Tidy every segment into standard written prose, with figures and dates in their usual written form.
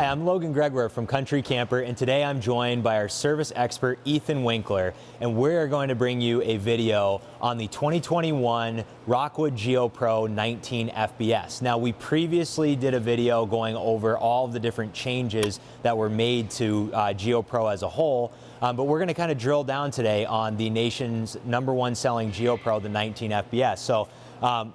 Hi, I'm Logan Gregoire from Country Camper, and today I'm joined by our service expert, Ethan Winkler, and we're going to bring you a video on the 2021 Rockwood Geo Pro 19 FBS. Now, we previously did a video going over all of the different changes that were made to Geo Pro as a whole, but we're going to kind of drill down today on the nation's #1 selling Geo Pro, the 19 FBS. So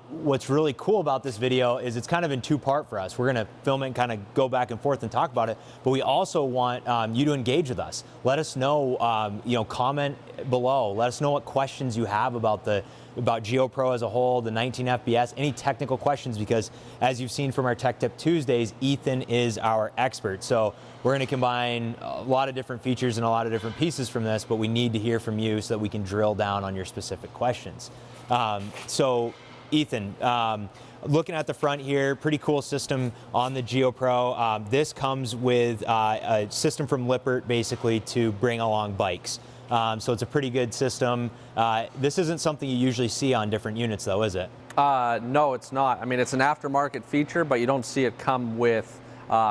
what's really cool about this video is it's kind of in two-part for us. We're going to film it and kind of go back and forth and talk about it, but we also want you to engage with us. Let us know, comment below. Let us know what questions you have about Geo Pro as a whole, the 19 FBS, any technical questions, because as you've seen from our Tech Tip Tuesdays, Ethan is our expert. So we're going to combine a lot of different features and a lot of different pieces from this, but we need to hear from you so that we can drill down on your specific questions. So Ethan, looking at the front here, pretty cool system on the Geo Pro. This comes with a system from Lippert basically to bring along bikes. So it's a pretty good system. This isn't something you usually see on different units though, is it? No, it's not. I mean, it's an aftermarket feature, but you don't see it come with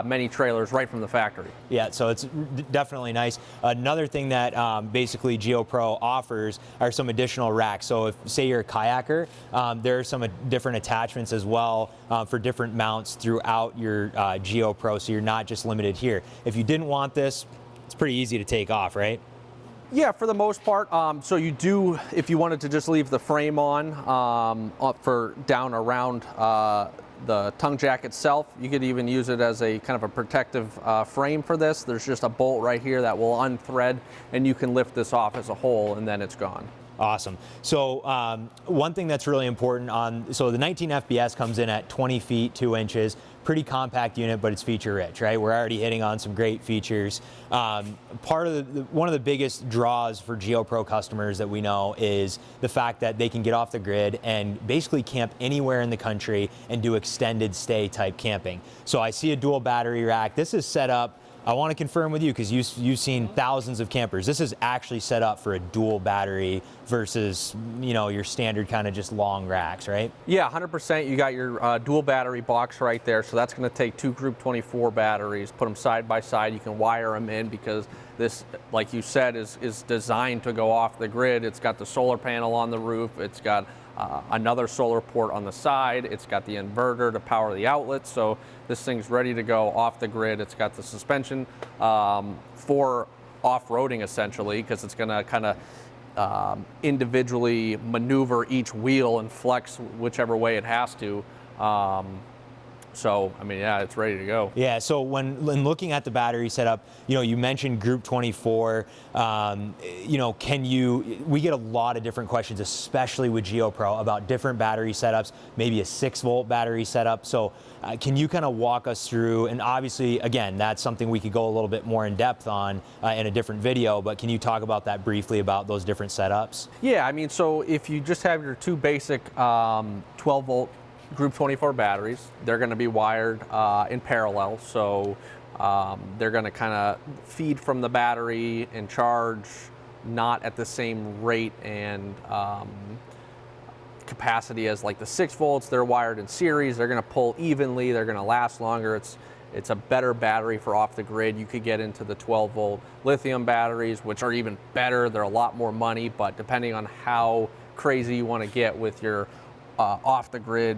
many trailers right from the factory. Yeah, so it's definitely nice. Another thing that basically Geo Pro offers are some additional racks. So if, say you're a kayaker, there are some different attachments as well for different mounts throughout your Geo Pro, so you're not just limited here. If you didn't want this, it's pretty easy to take off, right? Yeah, for the most part. So you do, if you wanted to just leave the frame on up for down around the tongue jack itself, you could even use it as a kind of a protective frame for this. There's just a bolt right here that will unthread, and you can lift this off as a whole, and then it's gone. Awesome. So one thing that's really important so the 19 FBS comes in at 20 feet, 2 inches, pretty compact unit, but it's feature rich, right? We're already hitting on some great features. One of the biggest draws for Geo Pro customers that we know is the fact that they can get off the grid and basically camp anywhere in the country and do extended stay type camping. So I see a dual battery rack. This is set up, I want to confirm with you because you've seen thousands of campers. This is actually set up for a dual battery versus your standard kind of just long racks, right? Yeah, 100%. You got your dual battery box right there. So that's going to take 2 Group 24 batteries, put them side by side. You can wire them in because this, like you said, is designed to go off the grid. It's got the solar panel on the roof. It's got another solar port on the side. It's got the inverter to power the outlets. So this thing's ready to go off the grid. It's got the suspension for off-roading essentially, because it's going to kind of individually maneuver each wheel and flex whichever way it has to. So, I mean, yeah, it's ready to go. Yeah, so when looking at the battery setup, you mentioned Group 24, we get a lot of different questions, especially with Geo Pro, about different battery setups, maybe a 6-volt battery setup. So can you kind of walk us through, and obviously, again, that's something we could go a little bit more in depth on in a different video, but can you talk about that briefly, about those different setups? Yeah, I mean, so if you just have your 2 basic 12-volt Group 24 batteries, they're going to be wired in parallel, so they're going to kind of feed from the battery and charge not at the same rate and capacity as like the 6 volts. They're wired in series. They're going to pull evenly. They're going to last longer. It's a better battery for off the grid. You could get into the 12-volt lithium batteries, which are even better. They're a lot more money, but depending on how crazy you want to get with your off the grid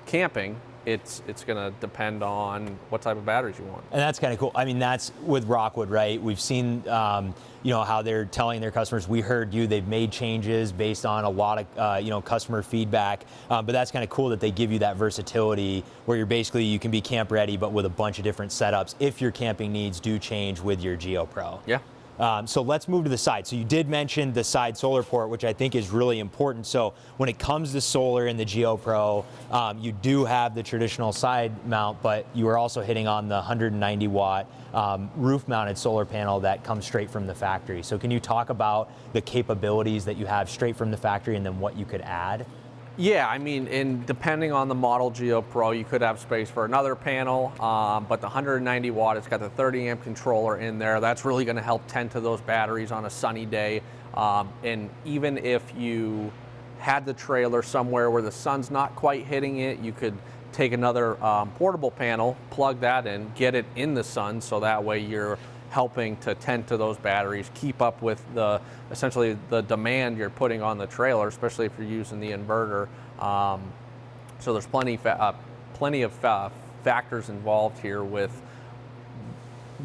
camping, it's going to depend on what type of batteries you want. And that's kind of cool. I mean, that's with Rockwood, right? We've seen, how they're telling their customers, we heard you, they've made changes based on a lot of, customer feedback. But that's kind of cool that they give you that versatility where you can be camp ready, but with a bunch of different setups if your camping needs do change with your Geo Pro. Yeah. So let's move to the side. So you did mention the side solar port, which I think is really important. So when it comes to solar in the Geo Pro, you do have the traditional side mount, but you are also hitting on the 190 watt roof mounted solar panel that comes straight from the factory. So can you talk about the capabilities that you have straight from the factory and then what you could add? Yeah, I mean, and depending on the model Geo Pro, you could have space for another panel, but the 190 watt, it's got the 30 amp controller in there. That's really going to help tend to those batteries on a sunny day. And even if you had the trailer somewhere where the sun's not quite hitting it, you could take another portable panel, plug that in, get it in the sun, so that way you're helping to tend to those batteries, keep up with essentially the demand you're putting on the trailer, especially if you're using the inverter. So there's plenty of factors involved here with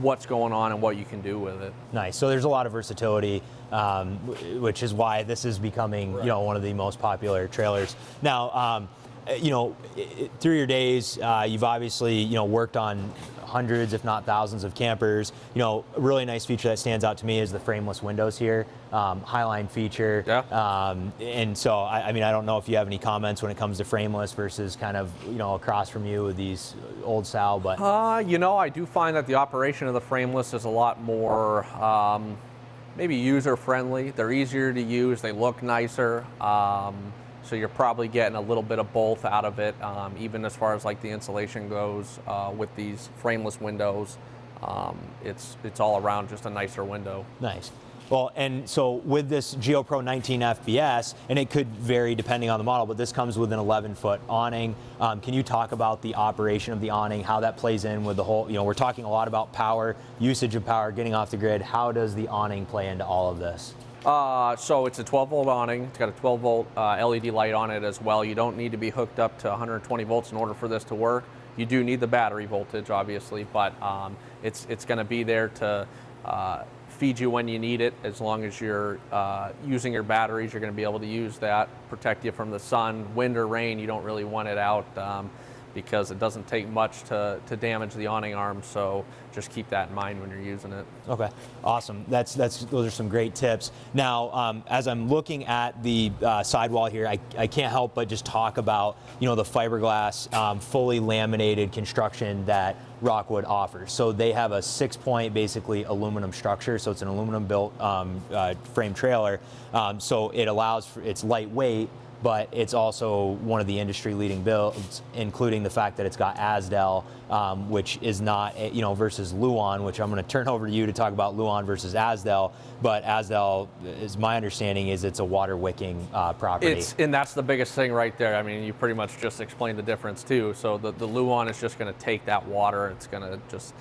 what's going on and what you can do with it. Nice. So there's a lot of versatility, which is why this is becoming, you know, one of the most popular trailers. Now, you know, through your days, you've obviously, you know, worked on hundreds, if not thousands of campers. You know, a really nice feature that stands out to me is the frameless windows here, Highline feature. Yeah. And so, I mean, I don't know if you have any comments when it comes to frameless versus kind of, you know, across from you with these old style, but. You know, I do find that the operation of the frameless is a lot more, maybe user friendly. They're easier to use, they look nicer. So you're probably getting a little bit of both out of it, even as far as like the insulation goes with these frameless windows. It's all around just a nicer window. Nice. Well, and so with this Geo Pro 19 FPS, and it could vary depending on the model, but this comes with an 11-foot awning. Can you talk about the operation of the awning, how that plays in with the whole, you know, we're talking a lot about power, usage of power, getting off the grid. How does the awning play into all of this? So it's a 12-volt awning. It's got a 12-volt LED light on it as well. You don't need to be hooked up to 120 volts in order for this to work. You do need the battery voltage, obviously, but it's going to be there to feed you when you need it. As long as you're using your batteries, you're going to be able to use that, protect you from the sun, wind or rain. You don't really want it out because it doesn't take much to damage the awning arm, so just keep that in mind when you're using it. Okay, awesome. Those are some great tips. Now, as I'm looking at the sidewall here, I can't help but just talk about, you know, the fiberglass fully laminated construction that Rockwood offers. So they have a 6-point basically aluminum structure, so it's an aluminum built frame trailer. So it allows for, it's lightweight, but it's also one of the industry leading builds, including the fact that it's got Azdel, which is not, you know, versus Luan, which I'm going to turn over to you to talk about Luan versus Azdel. But Azdel, is my understanding, is it's a water wicking property. And that's the biggest thing right there. I mean, you pretty much just explained the difference too. So the Luan is just going to take that water, it's going to just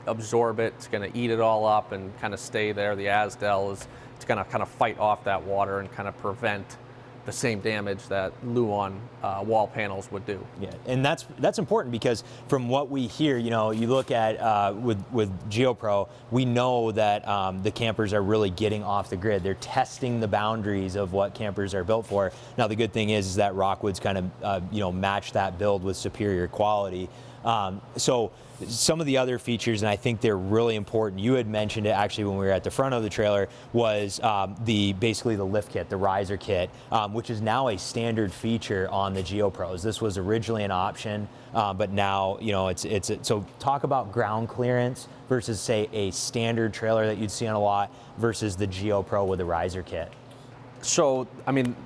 absorb it, it's going to eat it all up and kind of stay there. The Azdel it's going to kind of fight off that water and kind of prevent the same damage that Luan wall panels would do. Yeah, and that's important because from what we hear, you know, you look at with Geo Pro, we know that the campers are really getting off the grid. They're testing the boundaries of what campers are built for. Now the good thing is that Rockwood's kind of you know, match that build with superior quality. So some of the other features, and I think they're really important, you had mentioned it actually when we were at the front of the trailer, was basically the lift kit, the riser kit, which is now a standard feature on the Geo Pros. This was originally an option, but now, you know, so talk about ground clearance versus say a standard trailer that you'd see on a lot versus the Geo Pro with the riser kit. So, I mean,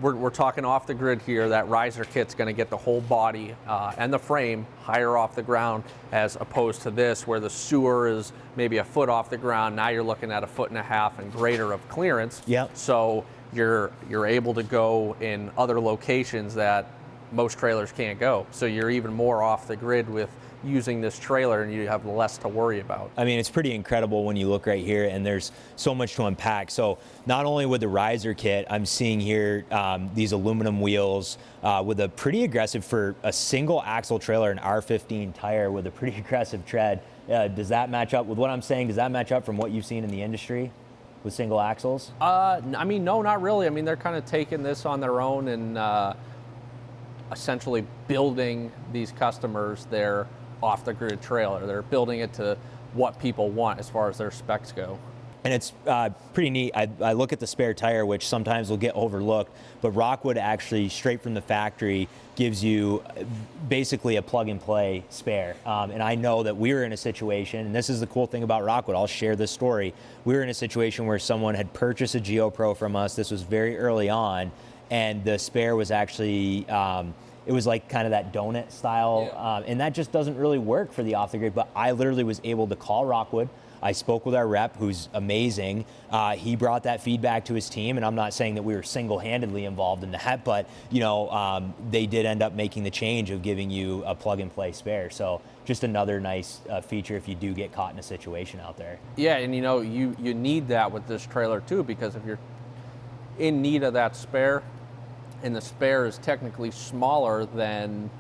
we're talking off the grid here. That riser kit's going to get the whole body and the frame higher off the ground, as opposed to this where the sewer is maybe a foot off the ground. Now you're looking at 1.5 feet and greater of clearance. Yep. So you're able to go in other locations that most trailers can't go. So you're even more off the grid with using this trailer, and you have less to worry about. I mean, it's pretty incredible when you look right here, and there's so much to unpack. So not only with the riser kit, I'm seeing here these aluminum wheels with a pretty aggressive, for a single axle trailer, an R15 tire with a pretty aggressive tread. Does that match up with what I'm saying? Does that match up from what you've seen in the industry with single axles? I mean, no, not really. I mean, they're kind of taking this on their own and essentially building these customers their off-the-grid trailer. They're building it to what people want as far as their specs go. And it's pretty neat. I look at the spare tire, which sometimes will get overlooked, but Rockwood actually, straight from the factory, gives you basically a plug-and-play spare. And I know that we were in a situation, and this is the cool thing about Rockwood, I'll share this story. We were in a situation where someone had purchased a Geo Pro from us. This was very early on, and the spare was actually it was like kind of that donut style, and that just doesn't really work for the off the grid. But I literally was able to call Rockwood. I spoke with our rep, who's amazing. He brought that feedback to his team, and I'm not saying that we were single-handedly involved in that, but they did end up making the change of giving you a plug-and-play spare. So just another nice feature if you do get caught in a situation out there. Yeah, and you need that with this trailer too, because if you're in need of that spare, and the spare is technically smaller than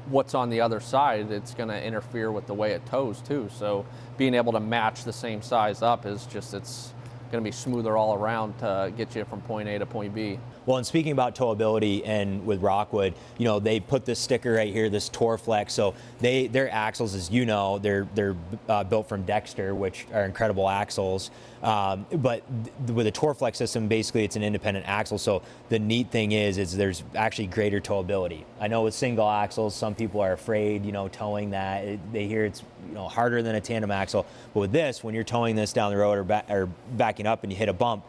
what's on the other side, it's going to interfere with the way it tows too. So being able to match the same size up is just, it's going to be smoother all around to get you from point A to point B. Well, and speaking about towability, and with Rockwood, they put this sticker right here, this TORFLEX. So their axles, as you know, they're built from Dexter, which are incredible axles. But with a TORFLEX system, basically it's an independent axle. So the neat thing is there's actually greater towability. I know with single axles, some people are afraid, towing that. They hear it's harder than a tandem axle. But with this, when you're towing this down the road or backing up and you hit a bump,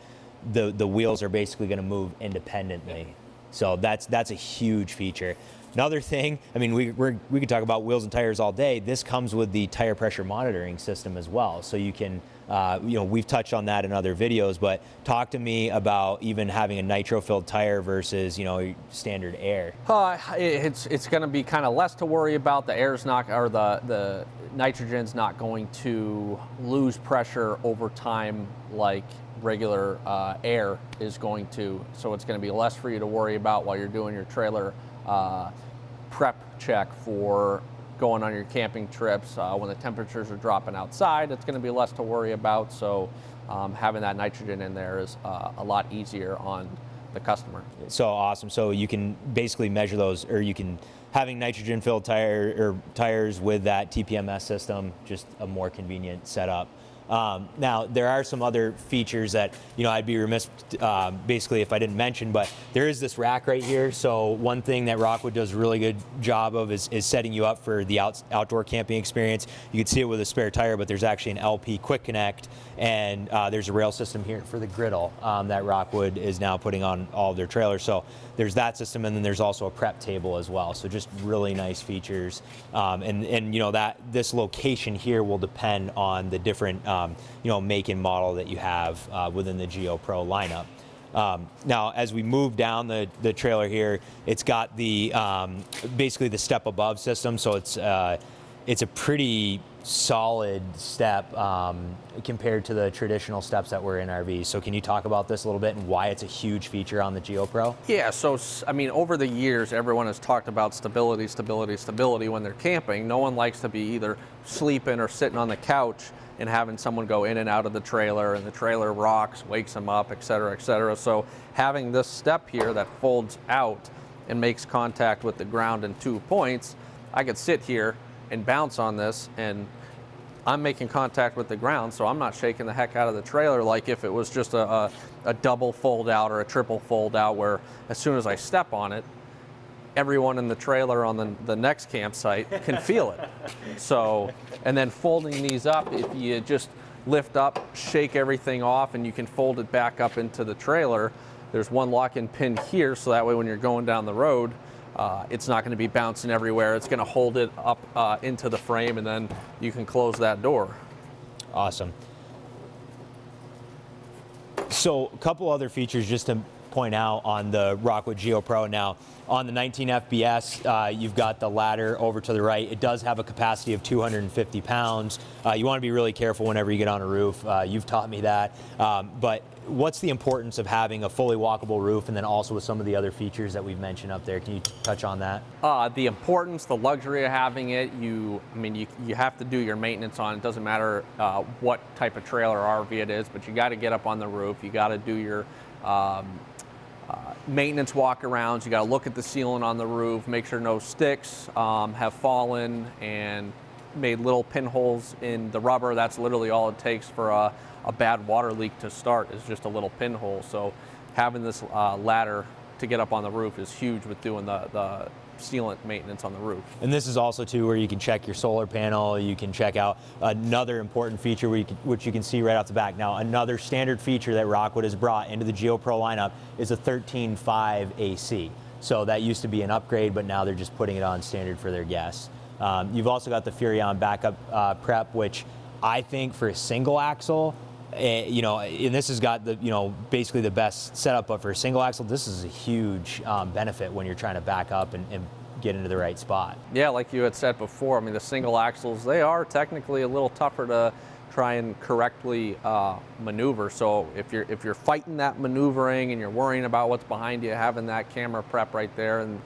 the wheels are basically going to move independently. So that's a huge feature. Another thing, I mean, we could talk about wheels and tires all day. This comes with the tire pressure monitoring system as well. So you can, we've touched on that in other videos, but talk to me about even having a nitro-filled tire versus, standard air. It's going to be kind of less to worry about. The air's not, or the nitrogen's not going to lose pressure over time like regular air is going to. So it's going to be less for you to worry about while you're doing your trailer prep check for going on your camping trips. When the temperatures are dropping outside, it's going to be less to worry about. So having that nitrogen in there is a lot easier on the customer. So awesome. So you can basically measure those, or you can, having nitrogen filled tires with that TPMS system, just a more convenient setup. Now, there are some other features that, I'd be remiss basically if I didn't mention, but there is this rack right here. So one thing that Rockwood does a really good job of is setting you up for the outdoor camping experience. You can see it with a spare tire, but there's actually an LP quick connect, and there's a rail system here for the griddle that Rockwood is now putting on all of their trailers. So there's that system, and then there's also a prep table as well. So just really nice features. And that this location here will depend on the different make and model that you have within the Geo Pro lineup. Now, as we move down the trailer here, it's got the basically the step above system. So it's a pretty solid step compared to the traditional steps that were in RVs. So can you talk about this a little bit and why it's a huge feature on the Geo Pro? Yeah, so I mean, over the years, everyone has talked about stability when they're camping. No one likes to be either sleeping or sitting on the couch and having someone go in and out of the trailer, and the trailer rocks, wakes them up, et cetera, et cetera. So having this step here that folds out and makes contact with the ground in 2 points, I could sit here and bounce on this, and I'm making contact with the ground, so I'm not shaking the heck out of the trailer like if it was just a double fold out or a triple fold out, where as soon as I step on it, everyone in the trailer on the next campsite can feel it. So, and then folding these up, if you just lift up, shake everything off, and you can fold it back up into the trailer. There's one lock-in pin here, so that way when you're going down the road, it's not going to be bouncing everywhere. It's going to hold it up into the frame, and then you can close that door. Awesome. So a couple other features just to point out on the Rockwood Geo Pro. Now, on the 19 FBS, you've got the ladder over to the right. It does have a capacity of 250 pounds. You want to be really careful whenever you get on a roof. You've taught me that. But what's the importance of having a fully walkable roof, and then also with some of the other features that we've mentioned up there? Can you touch on that? The importance, the luxury of having it, you have to do your maintenance on it. It doesn't matter what type of trailer or RV it is, but you got to get up on the roof. You got to do your maintenance walkarounds. You got to look at the sealant on the roof, make sure no sticks have fallen and made little pinholes in the rubber. That's literally all it takes for a bad water leak to start, is just a little pinhole. So having this ladder to get up on the roof is huge with doing the sealant maintenance on the roof. And this is also too where you can check your solar panel. You can check out another important feature which you can see right off the back. Now, another standard feature that Rockwood has brought into the Geo Pro lineup is a 13.5 AC. So that used to be an upgrade, but now they're just putting it on standard for their guests. You've also got the Furrion backup prep, which I think for a single axle, you know, and this has got the, you know, basically the best setup, but for a single axle, this is a huge benefit when you're trying to back up and get into the right spot. Yeah, like you had said before, I mean, the single axles, they are technically a little tougher to try and correctly maneuver. So if you're fighting that maneuvering and you're worrying about what's behind you, having that camera prep right there and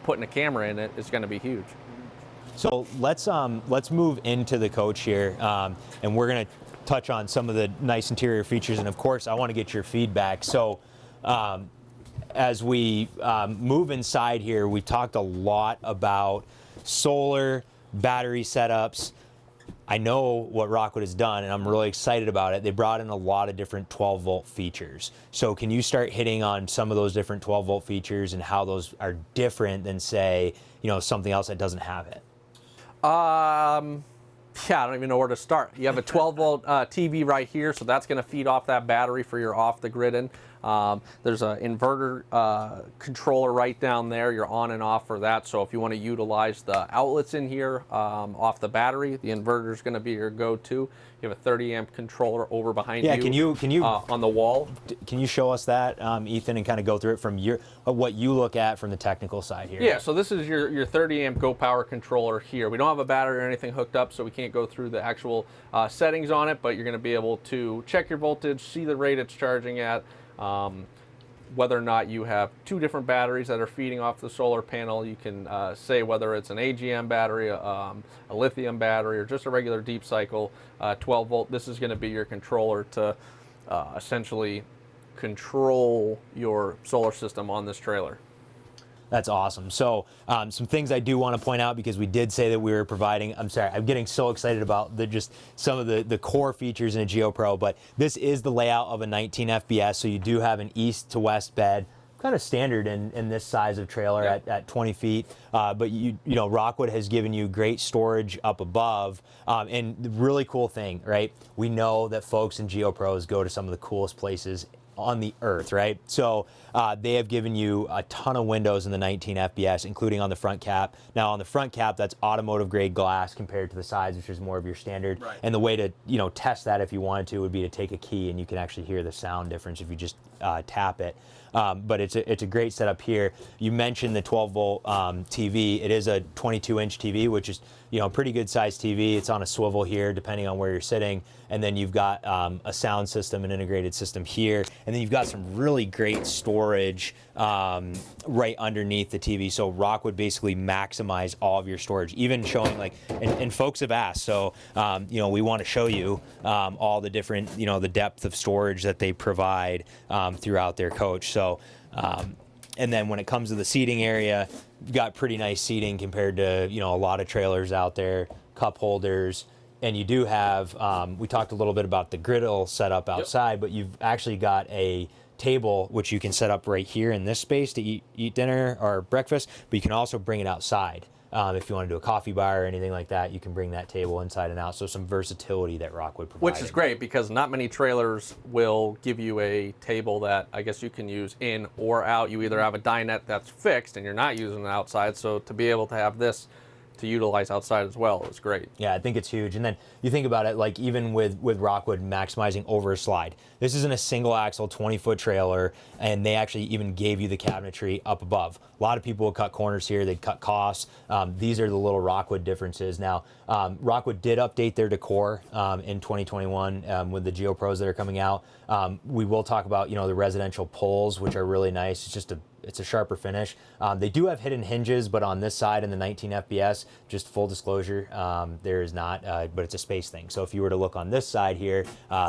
putting a camera in it is going to be huge. So let's move into the coach here, and we're going to touch on some of the nice interior features, and of course I want to get your feedback. So as we move inside here, we talked a lot about solar, battery setups. I know what Rockwood has done, and I'm really excited about it. They brought in a lot of different 12-volt features. So can you start hitting on some of those different 12-volt features and how those are different than, say, you know, something else that doesn't have it? Yeah, I don't even know where to start. You have a 12-volt TV right here, so that's going to feed off that battery for your off-the-grid in. There's an inverter controller right down there. You're on and off for that. So if you want to utilize the outlets in here off the battery, the inverter is going to be your go-to. You have a 30-amp controller over behind you. Yeah, can you on the wall? Can you show us that, Ethan, and kind of go through it from what you look at from the technical side here? Yeah, so this is your 30-amp Go Power controller here. We don't have a battery or anything hooked up, so we can't go through the actual settings on it, but you're going to be able to check your voltage, see the rate it's charging at, whether or not you have two different batteries that are feeding off the solar panel. You can say whether it's an AGM battery, a lithium battery, or just a regular deep cycle 12 volt. This is going to be your controller to essentially control your solar system on this trailer. That's awesome. So some things I do want to point out, because we did say that we were providing, I'm sorry, I'm getting so excited about just some of the core features in a Geo Pro, but this is the layout of a 19 FBS. So you do have an east to west bed, kind of standard in this size of trailer. Yep. at 20 feet. But you know, Rockwood has given you great storage up above. And the really cool thing, right? We know that folks in Geo Pros go to some of the coolest places on the earth, right? So they have given you a ton of windows in the 19 FBS, including on the front cap. Now on the front cap, that's automotive grade glass compared to the sides, which is more of your standard. Right. And the way to, you know, test that if you wanted to would be to take a key, and you can actually hear the sound difference if you just tap it. But it's a great setup here. You mentioned the 12-volt TV. It is a 22-inch TV, which is, you know, a pretty good sized TV. It's on a swivel here, depending on where you're sitting. And then you've got a sound system, an integrated system here. And then you've got some really great storage right underneath the TV. So Rockwood basically maximize all of your storage, even showing like, and folks have asked, so, you know, we want to show you all the different, you know, the depth of storage that they provide throughout their coach. So, and then when it comes to the seating area, you've got pretty nice seating compared to, you know, a lot of trailers out there, cup holders. And you do have, we talked a little bit about the griddle setup outside, but you've actually got a table which you can set up right here in this space to eat dinner or breakfast, but you can also bring it outside. If you want to do a coffee bar or anything like that, you can bring that table inside and out. So some versatility that Rockwood provides. Which is great, because not many trailers will give you a table that I guess you can use in or out. You either have a dinette that's fixed and you're not using it outside, so to be able to have this to utilize outside as well is great. Yeah, I think it's huge. And then you think about it, like even with Rockwood maximizing over a slide, this isn't a single axle 20-foot trailer, and they actually even gave you the cabinetry up above. A lot of people would cut corners here, they'd cut costs. These are the little Rockwood differences. Now, Rockwood did update their decor in 2021 with the Geo Pros that are coming out. We will talk about, you know, the residential pulls, which are really nice. It's a sharper finish. They do have hidden hinges, but on this side in the 19 FBS, just full disclosure, there is not, but it's a space thing. So if you were to look on this side here,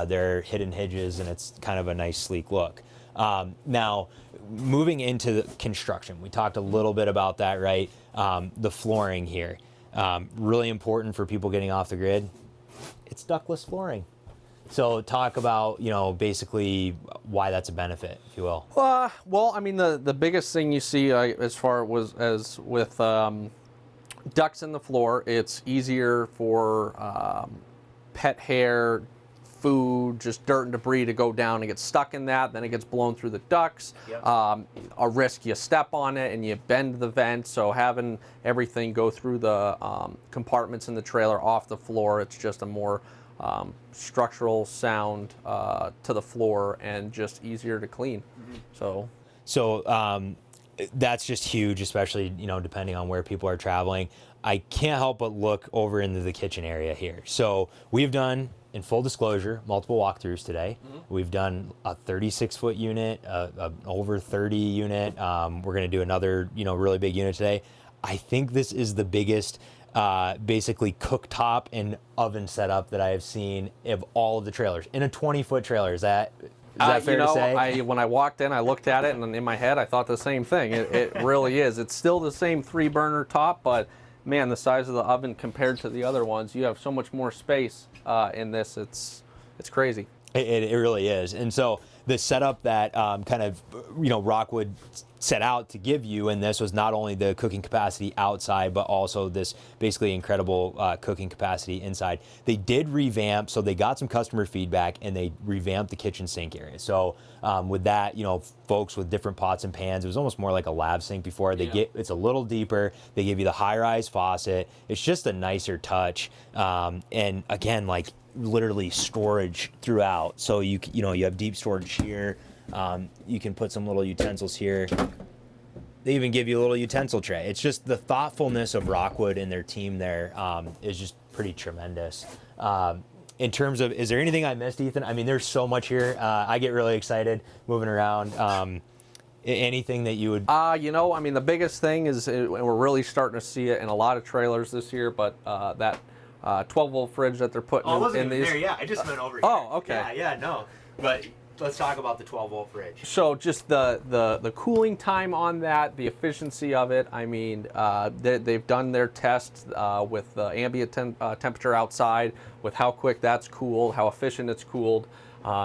there are hidden hinges, and it's kind of a nice sleek look. Now, moving into the construction, we talked a little bit about that, right? The flooring here, really important for people getting off the grid. It's ductless flooring. So talk about, you know, basically why that's a benefit, if you will. Well, I mean, the biggest thing you see as far as with ducts in the floor, it's easier for pet hair, food, just dirt and debris to go down and get stuck in that. Then it gets blown through the ducts. Yep. A risk you step on it and you bend the vent. So having everything go through the compartments in the trailer off the floor, it's just a more structural sound to the floor and just easier to clean. So that's just huge, especially, you know, depending on where people are traveling. I can't help but look over into the kitchen area here. So we've done, in full disclosure, multiple walkthroughs today. We've done a 36-foot unit, an over 30 unit. We're going to do another, you know, really big unit today. I think this is the biggest basically cooktop and oven setup that I have seen of all of the trailers in a 20-foot trailer. Is that fair to say? When I walked in, I looked at it, and in my head, I thought the same thing. It really is. It's still the same 3-burner top, but man, the size of the oven compared to the other ones, you have so much more space in this. It's crazy. It really is. And so the setup that kind of, you know, Rockwood set out to give you in this was not only the cooking capacity outside, but also this basically incredible cooking capacity inside. They did revamp, so they got some customer feedback and they revamped the kitchen sink area. So with that, you know, folks with different pots and pans, it was almost more like a lab sink before. It's a little deeper. They give you the high-rise faucet. It's just a nicer touch. And again, like literally storage throughout. So you know, you have deep storage here. You can put some little utensils here. They even give you a little utensil tray. It's just the thoughtfulness of Rockwood and their team there is just pretty tremendous. In terms of, is there anything I missed, Ethan? I mean, there's so much here. I get really excited moving around. Anything that you would? You know, I mean, the biggest thing is, and we're really starting to see it in a lot of trailers this year, but that 12-volt fridge that they're putting in these. There, yeah. I just meant over here. Oh, okay. Yeah, no. But let's talk about the 12-volt fridge. So just the cooling time on that, the efficiency of it. I mean, they've done their tests with the ambient temperature outside, with how quick that's cooled, how efficient it's cooled.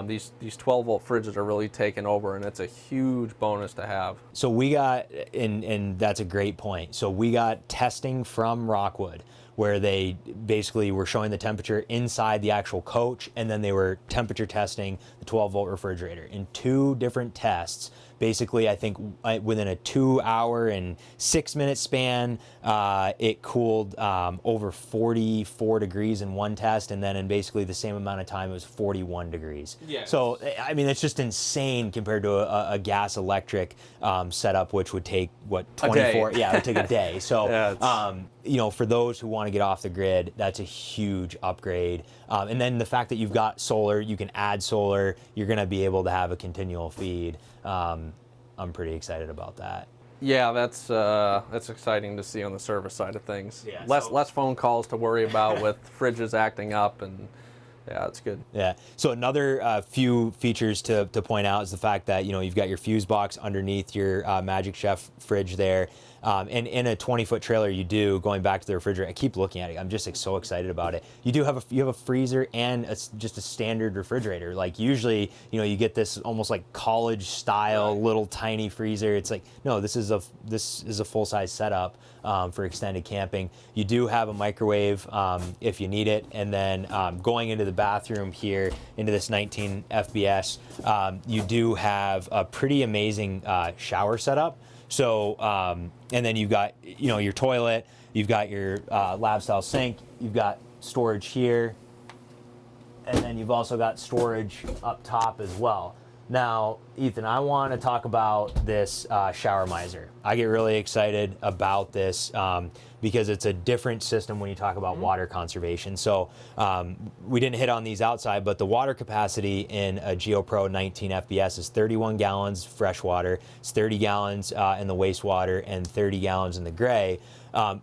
These 12-volt fridges are really taking over, and it's a huge bonus to have. So we got, and that's a great point. So we got testing from Rockwood, where they basically were showing the temperature inside the actual coach, and then they were temperature testing the 12-volt refrigerator in 2 different tests. Basically, I think within a 2-hour and 6-minute span, it cooled over 44 degrees in one test, and then in basically the same amount of time, it was 41 degrees. Yes. So, I mean, it's just insane compared to a gas electric setup, which would take, what, 24? Yeah, it would take a day. So, yeah, you know, for those who want to get off the grid, that's a huge upgrade. And then the fact that you've got solar, you can add solar, you're going to be able to have a continual feed. I'm pretty excited about that. Yeah, that's exciting to see on the service side of things. Yeah, less phone calls to worry about with fridges acting up, and yeah, it's good. Yeah. So another few features to point out is the fact that, you know, you've got your fuse box underneath your Magic Chef fridge there. And in a 20-foot trailer, you do, going back to the refrigerator, I keep looking at it. I'm just so excited about it. You do have a freezer and just a standard refrigerator. Like usually, you know, you get this almost like college style little tiny freezer. It's like, no, this is a full-size setup for extended camping. You do have a microwave if you need it. And then going into the bathroom here, into this 19 FBS, you do have a pretty amazing shower setup. So, and then you've got, you know, your toilet, you've got your lab style sink, you've got storage here, and then you've also got storage up top as well. Now, Ethan, I want to talk about this showermeiser. I get really excited about this because it's a different system when you talk about water conservation. So we didn't hit on these outside, but the water capacity in a Geo Pro 19 FBS is 31 gallons fresh water, it's 30 gallons in the wastewater, and 30 gallons in the gray.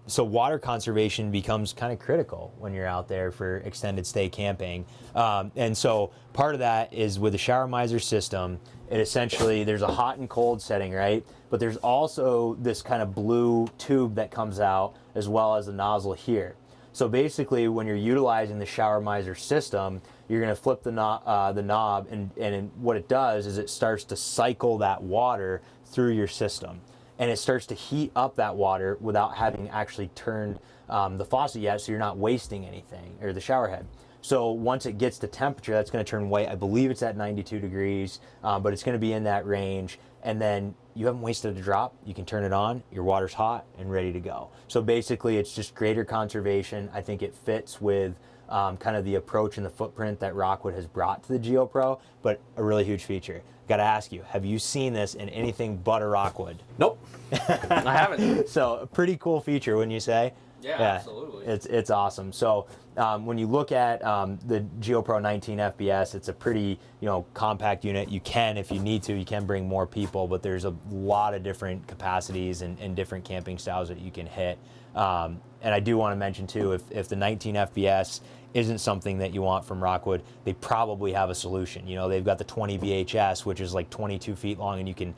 So water conservation becomes kind of critical when you're out there for extended stay camping. And so part of that is with the showermeiser system, it essentially, there's a hot and cold setting, right? But there's also this kind of blue tube that comes out as well as the nozzle here. So basically, when you're utilizing the showermeiser system, you're going to flip the knob, and what it does is it starts to cycle that water through your system. And it starts to heat up that water without having actually turned the faucet yet, so you're not wasting anything, or the shower head. So once it gets to temperature, that's going to turn white. I believe it's at 92 degrees, but it's going to be in that range. And then you haven't wasted a drop. You can turn it on. Your water's hot and ready to go. So basically, it's just greater conservation. I think it fits with kind of the approach and the footprint that Rockwood has brought to the Geo Pro, but a really huge feature. Got to ask you, have you seen this in anything but a Rockwood? Nope, I haven't. So a pretty cool feature, wouldn't you say? Yeah, absolutely. It's awesome. So when you look at the Geo Pro 19 FBS, it's a pretty compact unit. You can, if you need to, you can bring more people, but there's a lot of different capacities and different camping styles that you can hit. And I do want to mention too, if the 19 FBS isn't something that you want from Rockwood, they probably have a solution. They've got the 20 VHS, which is like 22 feet long, and you can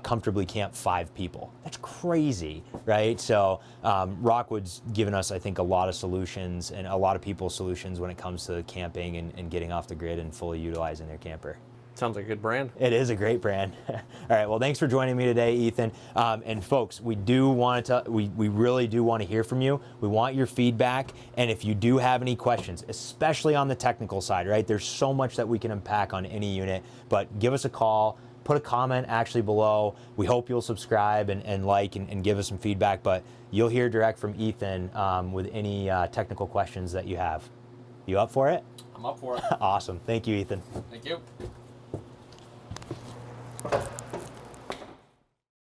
comfortably camp 5 people. That's crazy, right? So Rockwood's given us, I think, a lot of solutions and a lot of people's solutions when it comes to camping and getting off the grid and fully utilizing their camper. Sounds like a good brand. It is a great brand. All right, well, thanks for joining me today, Ethan. And folks, we really do want to hear from you. We want your feedback, and if you do have any questions, especially on the technical side, right? There's so much that we can unpack on any unit, but give us a call, put a comment actually below. We hope you'll subscribe and like and give us some feedback, but you'll hear direct from Ethan with any technical questions that you have. You up for it? I'm up for it. Awesome. Thank you, Ethan. Thank you.